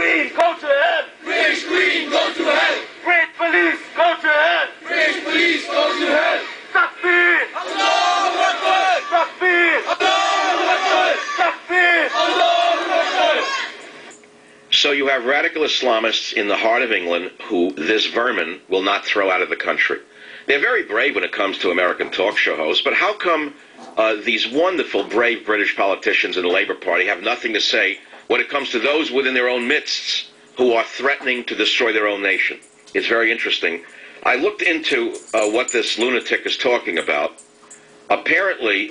Queen, go to hell! British Queen, go to hell! Great police, go to hell! British police, go to hell! Takbir! Allahu Akbar! Takbir! Allahu Akbar! Takbir! Allahu Akbar! So you have radical Islamists in the heart of England who this vermin will not throw out of the country. They're very brave when it comes to American talk show hosts, but how come these wonderful, brave British politicians in the Labour Party have nothing to say when it comes to those within their own midst who are threatening to destroy their own nation? It's very interesting. I looked into what this lunatic is talking about. Apparently,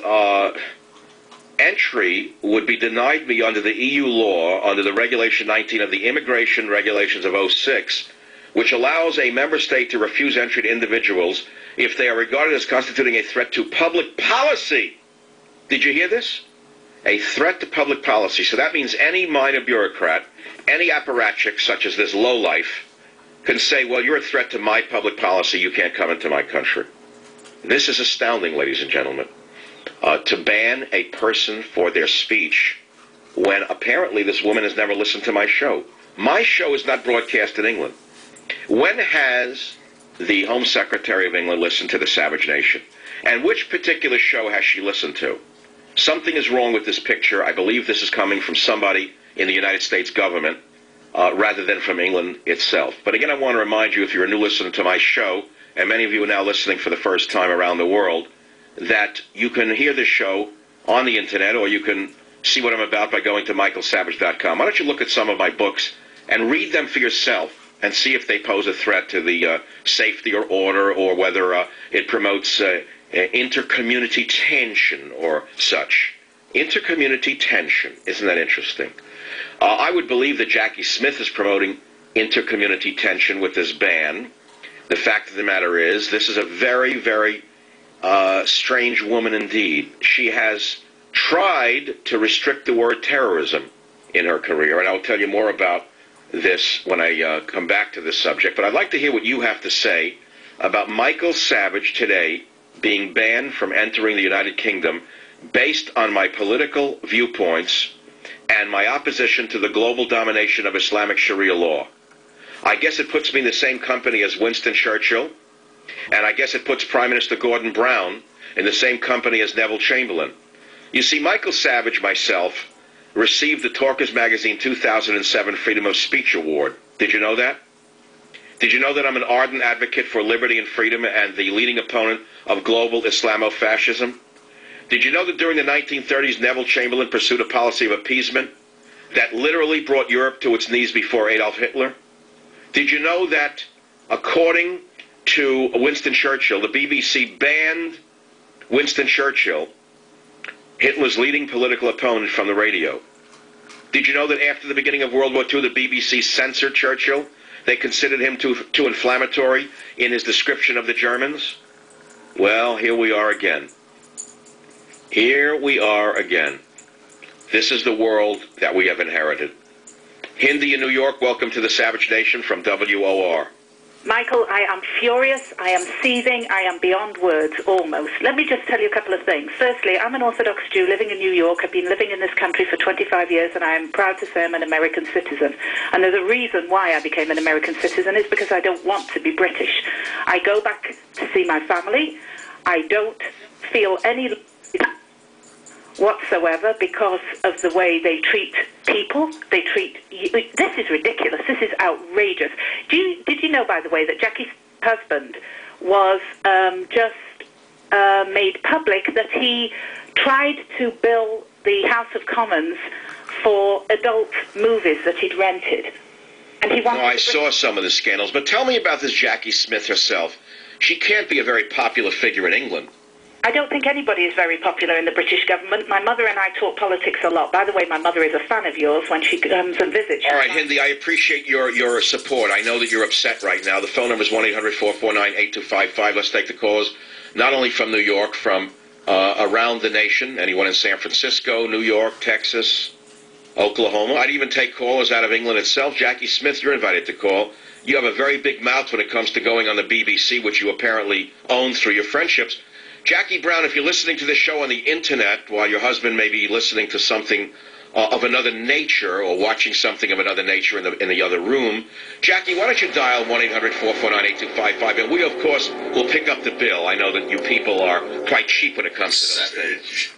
entry would be denied me under the EU law, under the Regulation 19 of the Immigration Regulations of 06, which allows a member state to refuse entry to individuals if they are regarded as constituting a threat to public policy. Did you hear this? A threat to public policy. So that means any minor bureaucrat, any apparatchik such as this lowlife, can say, well, you're a threat to my public policy, you can't come into my country. This is astounding, ladies and gentlemen. To ban a person for their speech when apparently this woman has never listened to my show. My show is not broadcast in England. When has the Home Secretary of England listened to the Savage Nation? And which particular show has she listened to? Something is wrong with this picture. I believe this is coming from somebody in the United States government rather than from England itself. But again, I want to remind you, if you're a new listener to my show, and many of you are now listening for the first time around the world, that you can hear this show on the internet, or you can see what I'm about by going to michaelsavage.com. Why don't you look at some of my books and read them for yourself and see if they pose a threat to the safety or order, or whether it promotes inter-community tension or such. Inter-community tension. Isn't that interesting? I would believe that Jackie Smith is promoting inter-community tension with this ban. The fact of the matter is, this is a very, very strange woman indeed. She has tried to restrict the word terrorism in her career, and I'll tell you more about this when I come back to this subject. But I'd like to hear what you have to say about Michael Savage today being banned from entering the United Kingdom based on my political viewpoints and my opposition to the global domination of Islamic Sharia law. I guess it puts me in the same company as Winston Churchill, and I guess it puts Prime Minister Gordon Brown in the same company as Neville Chamberlain. You see, Michael Savage, myself, received the Talkers Magazine 2007 Freedom of Speech Award. Did you know that? Did you know that I'm an ardent advocate for liberty and freedom and the leading opponent of global Islamofascism? Did you know that during the 1930s, Neville Chamberlain pursued a policy of appeasement that literally brought Europe to its knees before Adolf Hitler? Did you know that, according to Winston Churchill, the BBC banned Winston Churchill, Hitler's leading political opponent, from the radio? Did you know that after the beginning of World War II, the BBC censored Churchill? They considered him too inflammatory in his description of the Germans? Well, here we are again. Here we are again. This is the world that we have inherited. Hindi in New York, welcome to the Savage Nation from WOR. Michael, I am furious, I am seething, I am beyond words, almost. Let me just tell you a couple of things. Firstly, I'm an Orthodox Jew living in New York. I've been living in this country for 25 years, and I am proud to say I'm an American citizen. And there's a reason why I became an American citizen is because I don't want to be British. I go back to see my family. I don't feel any whatsoever because of the way they treat people. They treat you. This is ridiculous. This is outrageous. Did you know, by the way, that Jackie's husband was just made public that he tried to bill the House of Commons for adult movies that he'd rented, and he wanted. No, I saw some of the scandals, but tell me about this Jackie Smith herself. She can't be a very popular figure in England. I don't think anybody is very popular in the British government. My mother and I talk politics a lot. By the way, my mother is a fan of yours when she comes and visits. All right, Hindi, I appreciate your support. I know that you're upset right now. The phone number is 1-800-449-8255. Let's take the calls, not only from New York, from around the nation, anyone in San Francisco, New York, Texas, Oklahoma. I'd even take callers out of England itself. Jackie Smith, you're invited to call. You have a very big mouth when it comes to going on the BBC, which you apparently own through your friendships. Jackie Brown, if you're listening to this show on the internet while your husband may be listening to something of another nature, or watching something of another nature in the other room, Jackie, why don't you dial 1-800-449-8255, and we, of course, will pick up the bill. I know that you people are quite cheap when it comes to those things.